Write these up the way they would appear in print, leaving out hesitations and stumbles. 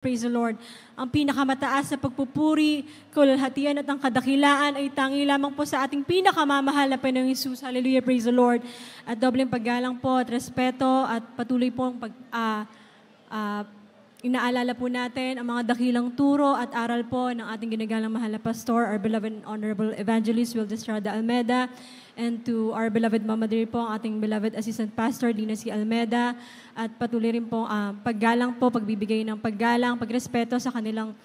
Praise the Lord. Ang pinakamataas sa pagpupuri, kaluwalhatian at ang kadakilaan ay tangi lamang po sa ating pinakamamahal na Panginoong Hesus. Hallelujah, praise the Lord. At dobleng paggalang po at respeto at patuloy po ang inaalala po natin ang mga dakilang turo at aral po ng ating ginagalang mahal na pastor, our beloved and honorable evangelist, Wilde Estrada Almeda, and to our beloved Mama Dear po, ang ating beloved assistant pastor, Dina C. Almeda, at patuloy rin po paggalang po, pagbibigay ng paggalang, pagrespeto sa kanilang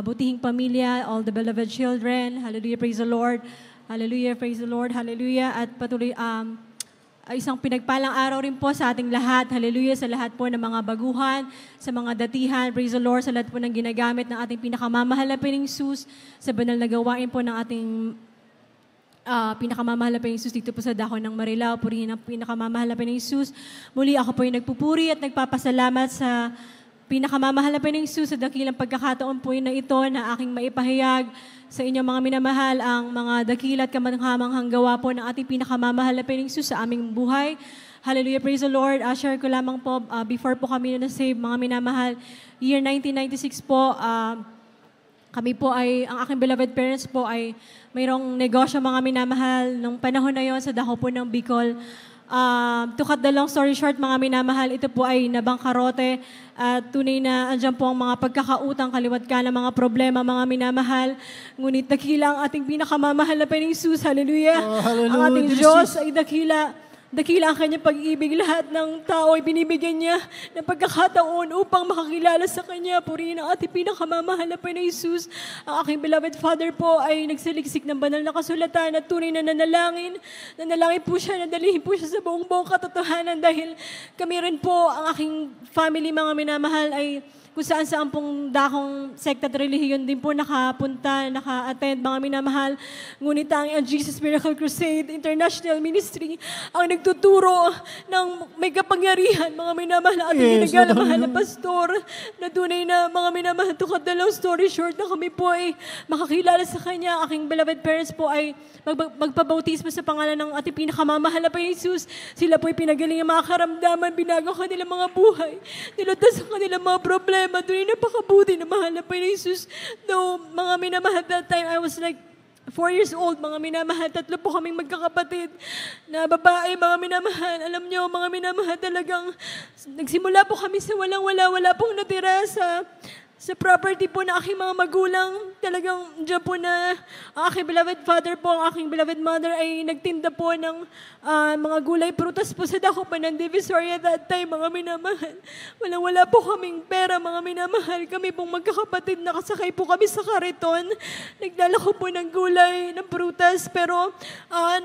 butihing pamilya, all the beloved children. Hallelujah, praise the Lord. Hallelujah, praise the Lord. Hallelujah. At patuloy, isang pinagpalang araw rin po sa ating lahat. Hallelujah, sa lahat po ng mga baguhan, sa mga datihan. Praise the Lord, sa lahat po ng ginagamit ng ating pinakamamahal na Panginoong Hesus, sa banal na gawain po ng ating pinakamamahal na Panginoong Hesus dito po sa dako ng Marilao. Purihin ang pinakamamahal na Panginoong Hesus. Muli ako po yung nagpupuri at nagpapasalamat sa pinakamamahal na Panginoong Hesus sa dakilang pagkakataon po na ito na aking maipahayag sa inyong mga minamahal ang mga dakila at kamanghamanghang gawa po ng ating pinakamamahal na Panginoong Hesus sa aming buhay. Hallelujah, praise the Lord. Share ko lamang po, before po kami na-save, mga minamahal, year 1996 po, kami po ay, ang aking beloved parents po ay mayroong negosyo mga minamahal nung panahon na yon sa dako po ng Bicol. To cut the long story short, mga minamahal, ito po ay nabangkarote at tunay na andyan po ang mga pagkakautang, kaliwat ka ng mga problema, mga minamahal. Ngunit dakila ang ating pinakamamahal na Panginoong Hesus. Hallelujah. Hallelujah. Ang ating Diyos ay dakila. Dakila ang kanyang pag-ibig. Lahat ng tao ay binibigyan niya ng pagkakataon upang makakilala sa kanya. Purihin ang ating pinakamamahal na Panginoong Hesus. Ang aking beloved father po ay nagsaliksik ng banal na kasulatan at tunay na nanalangin. Nanalangin po siya, nadalihin po siya sa buong katotohanan dahil kami rin po, ang aking family, mga minamahal, ay kung saan pong dakong sekta at relihiyon din po nakapunta, naka-attend, mga minamahal. Ngunit ang Jesus Miracle Crusade International Ministry ang nagtuturo ng may kapangyarihan, mga minamahal na ating ginagalang mahal na pastor, na tunay na mga minamahal, to cut the long story short, na kami po ay makakilala sa Kanya. Aking beloved parents po ay magpabautismo sa pangalan ng ating pinakamamahal na Panginoong Hesus. Sila po ay pinagaling ang mga karamdaman, binago kanilang mga buhay, nilutas ang kanilang mga problema. Doon napakabuti na mahal na Panginoong Hesus. Though, mga minamahal, that time I was like 4 years old, mga minamahal, 3 po kaming magkakapatid na babae, mga minamahal. Alam nyo, mga minamahal, talagang nagsimula po kami sa wala pong natira sa property po ng aking mga magulang. Talagang dyan po na ang aking beloved father po, ang aking beloved mother ay nagtinda po ng mga gulay, prutas po sa dako pa ng Divisoria that time, mga minamahal. Wala po kaming pera, mga minamahal. Kami pong magkakapatid, nakasakay po kami sa kariton. Naglalako po ng gulay, ng prutas, pero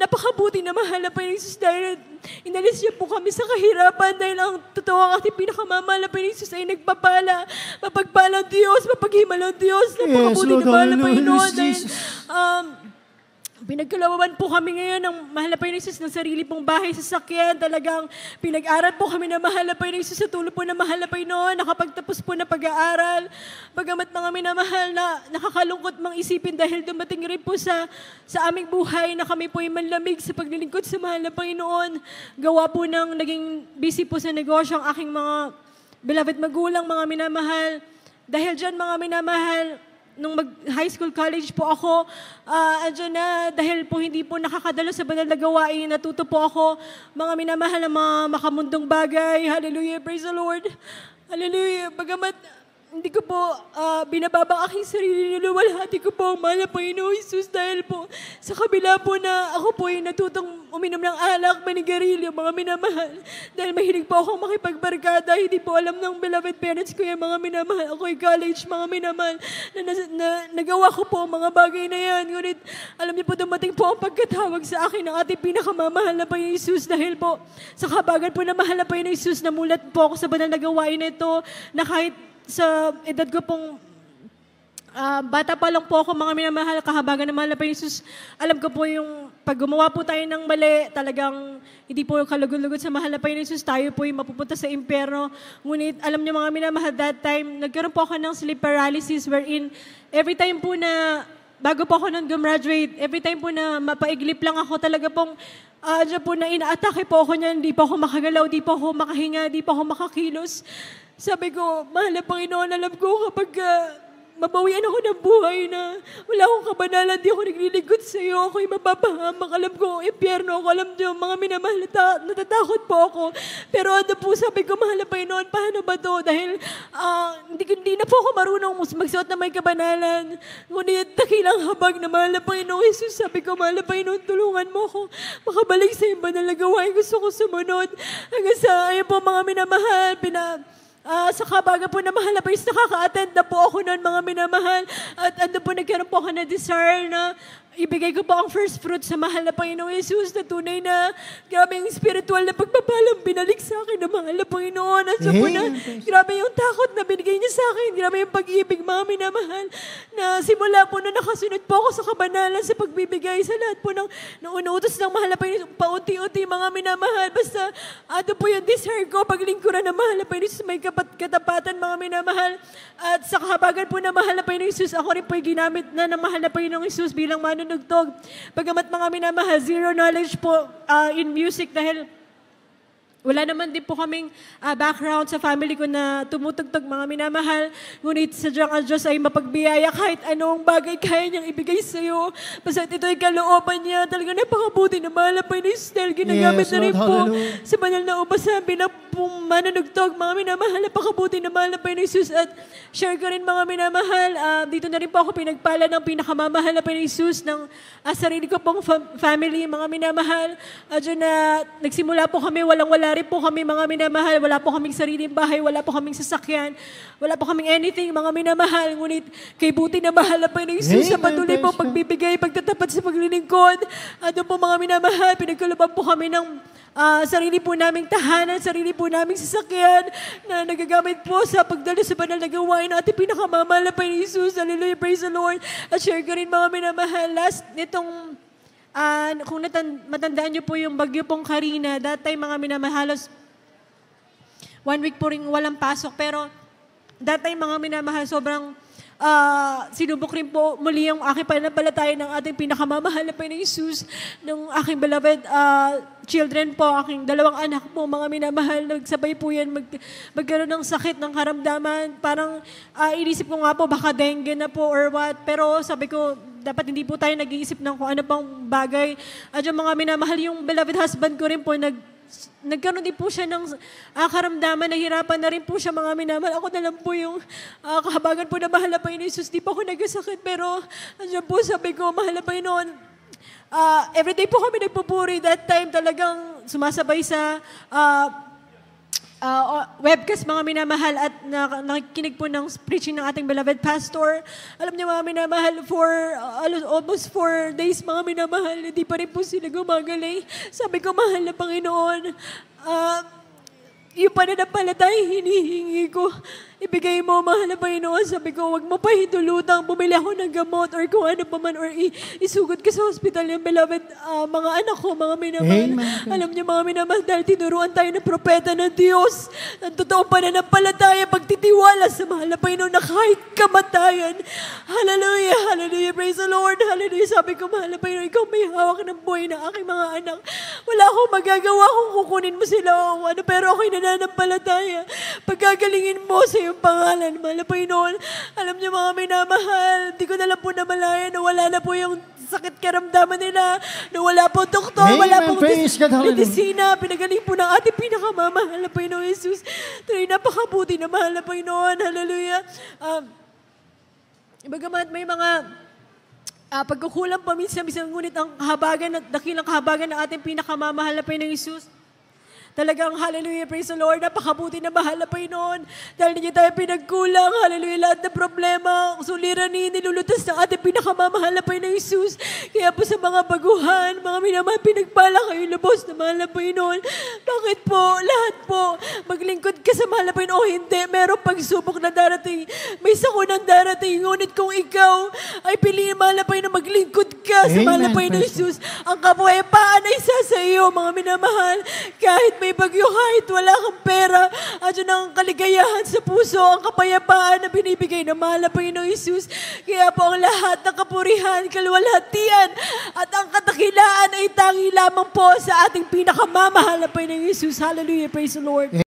napakabuti na mahal na Panginoong Hesus dahil inalis niya po kami sa kahirapan dahil ang totoo ang ating pinakamamahal na Panginoong Hesus ay nagpapala, mapagpala Diyos, mapaghimalang Diyos, napakabuti na mahal na Panginoon dahil pinagkalawawan po kami ngayon ng mahal na Panginoong Hesus ng sarili pong bahay, sasakyan. Talagang pinag-aral po kami ng mahal na Panginoong Hesus sa tulong po ng mahal na Panginoon. Nakapagtapos po na pag-aaral. Bagamat mga minamahal na nakakalungkot mang isipin dahil dumating rin po sa aming buhay na kami po ay manlamig sa paglilingkod sa mahal na Panginoon. Gawa po ng naging busy po sa negosyo ang aking mga beloved magulang, mga minamahal. Dahil dyan, mga minamahal, nung mag-high school, college po ako, andyan na, dahil po hindi po nakakadalo sa banal na gawain, natuto po ako, mga minamahal na mga makamundong bagay. Hallelujah, praise the Lord. Hallelujah. Bagamat hindi ko po binababa aking sarili, niluwalhati ko po ang mahal na Panginoong Hesus dahil po sa kabila po na ako po ay natutong uminom ng alak, manigarilyo, mga minamahal. Dahil mahilig po akong makipagbarkada, hindi po alam ng beloved parents ko yung mga minamahal. Ako ay college, mga minamahal, na nagawa ko po mga bagay na yan. Ngunit alam niyo po, dumating po ang pagkatawag sa akin ng ating pinakamamahal na Panginoong Hesus dahil po sa kabagan po na mahal na Panginoong Hesus, namulat po ako sa banal na gawain na ito na kahit sa edad ko pong bata pa lang po ako, mga minamahal, kahabagan ng mahal na Panginoong Hesus, alam ko po yung pag gumawa po tayo ng mali, talagang hindi po kalugod-lugod sa mahal na Panginoong Hesus, tayo po yung mapupunta sa impyerno. Ngunit alam niyo mga minamahal, that time, nagkaroon po ako ng sleep paralysis wherein every time po na, bago po ako nung gumraduate, every time po na mapaiglip lang ako, talaga pong Diyan po na inaatake po ako niyan, di po ako makagalaw, di po ako makahinga, di po ako makakilos. Sabi ko, mahal na Panginoon, alam ko kapag mabawian ako ng buhay na wala akong kabanalan, di ako naglilingkod sa iyo, ako'y mapapahamak, alam ko, impyerno ako, alam niyo, mga minamahal, natatakot po ako. Pero ano po, sabi ko, mahal na Panginoon, paano ba to? Dahil hindi na po ako marunong magsuot na may kabanalan. Ngunit dakilang habag na mahal na Panginoon Jesus, sabi ko, mahal na Panginoon, tulungan mo ako makabalik sa iyong banal na gawain, gusto ko sumunod. Hanggang sa, ayun po mga minamahal, sa kabaga po na mahal na Panginoon, nakaka-attend na po ako noon mga minamahal. At ano po, nagkaroon po ako na desire na ibigay ko po ang first fruit sa mahal na Panginoong Jesus na tunay na grabe yung spiritual na pagpapalang binalik sa akin ng mahal na Panginoon. At so po na grabe yung takot na binigay niya sa akin. Grabe yung pag-ibig, mga minamahal, na simula po na nakasunod po ako sa kabanalan sa pagbibigay sa lahat po ng unuutos ng mahal na Panginoon. Paunti-unti mga minamahal. Basta ano po yung desire ko, paglingkuran ng mahal na Panginoon Jesus, may katapatan mga minamahal. At sa kahabagan po ng mahal na Panginoong Jesus, ako rin po ginamit na ng mahal na Panginoong Jesus bilang manunugtog. Bagamat mga minamahal, zero knowledge po in music dahil wala naman din po kaming background sa family ko na tumutugtog mga minamahal. Ngunit sadyang ang Diyos ay mapagbiyaya kahit anong bagay kaya niyang ibigay sa iyo. Basta ito'y kalooban niya. Talaga napakabuti na mahal na Panginoon dahil ginagamit na rin po sa banal na ubasan bilang pong manunugtog. Mga minamahal, napakabuti na mahal na Panginoon Jesus. At share ko rin mga minamahal, dito na rin po ako pinagpala ng pinakamamahal na Panginoon Jesus ng sarili ko pong family, mga minamahal. Diyan na nagsimula po kami, walang-wala rin po kami mga minamahal. Wala po kaming sariling bahay, wala po kaming sasakyan, wala po kaming anything, mga minamahal. Ngunit kay buti na mahal na Panginoong Jesus sa patuloy po pagbibigay, pagtatapat sa paglilingkod. Ano po mga minamahal, pinagkalooban po kami ng sarili po naming tahanan, sarili po naming sasakyan na nagagamit po sa pagdalo sa banal na gawain ng ating pinakamamahal na Panginoong Jesus. Hallelujah, praise the Lord. At share ko rin mga minamahal, last nitong kung matandaan niyo po yung bagyo pong Karina, that time mga minamahalos, 1 week po rin walang pasok. Pero that time mga minamahal, sobrang sinubok rin po muli yung aking pananampalataya ng ating pinakamamahal na Panginoong Jesus, ng aking beloved children po, aking 2 anak po, mga minamahal, nagsabay po yan magkaroon ng sakit, ng karamdaman. Parang inisip ko nga po, baka dengue na po or what. Pero sabi ko, dapat hindi po tayo nag-iisip ng kung ano pang bagay. At yung mga minamahal, yung beloved husband ko rin po, nagkaroon din po siya ng karamdaman, nahirapan na rin po siya mga minamahal. Ako na lang po yung kahabagan po na mahal na Panginoon Jesus. Di po ako nagkasakit, pero andyan po sabi ko, mahal na Panginoon, everyday po kami nagpupuri. That time talagang sumasabay sa webcast mga minamahal at nakikinig po ng preaching ng ating beloved pastor. Alam niyo mga minamahal, for almost 4 days mga minamahal, hindi pa rin po sila gumagaling. Sabi ko, mahal na Panginoon, yung pananampalataya hinihingi ko. Ibigay mo, mahal na Panginoon. Sabi ko, wag mo pa hidulutang bumili ako ng gamot or kung ano pa man or isugod ka sa hospital yung beloved mga anak ko, mga minamahal. Alam niyo mga minamahal, dahil tinuruan tayo ng propeta ng Diyos, ng totoong pananampalataya, pagtitiwala sa mahal na Panginoon na kahit kamatayan. Hallelujah, hallelujah, praise the Lord, hallelujah. Sabi ko, mahal na Panginoon, ikaw may hawak ng buhay ng aking mga anak. Wala akong magagawa kung kukunin mo sila o ano, pero ako'y nananampalataya. Pagkagalingin mo sa iyong pangalan, mahal na Panginoon. Alam niyo mga minamahal, di ko na lang po namalayan na wala na po yung sakit karamdaman nila, na wala po doktor, wala po medisina, pinagaling po ng ating pinakamamahal na Panginoon Jesus. Tuloy napakabuti na mahal na Panginoon. Hallelujah. Bagamat may mga pagkukulang paminsan-minsan, ngunit ang kahabagan, dakilang kahabagan ng ating pinakamamahal na Panginoon Jesus, talagang hallelujah, praise the Lord, napakabuti na mahal na Panginoon. Dahil hindi tayo pinagkulang, hallelujah, lahat ng problema, suliranin, nilulutas ng ating pinakamamahal na Panginoon Jesus. Kaya po sa mga baguhan, mga minamahal, pinagpala kayo lubos na mahal na Panginoon. Bakit po? Lahat po, maglingkod ka sa mahal na Panginoon o hindi, merong pagsubok na darating, may sakunang darating. Ngunit kung ikaw ay piliin mahal na Panginoon, maglingkod ka sa mahal na Panginoon Jesus, ang kapayapaan ay isa sa iyo, mga minamahal. Kahit may may bagyo, kahit wala kang pera, andyan ang kaligayahan sa puso, ang kapayapaan na binibigay ng mahal na Panginoong Isus. Kaya po ang lahat ng kapurihan, kaluwalhatian, at ang kadakilaan ay tangi lamang po sa ating pinakamamahal na Panginoong Isus. Hallelujah, praise the Lord.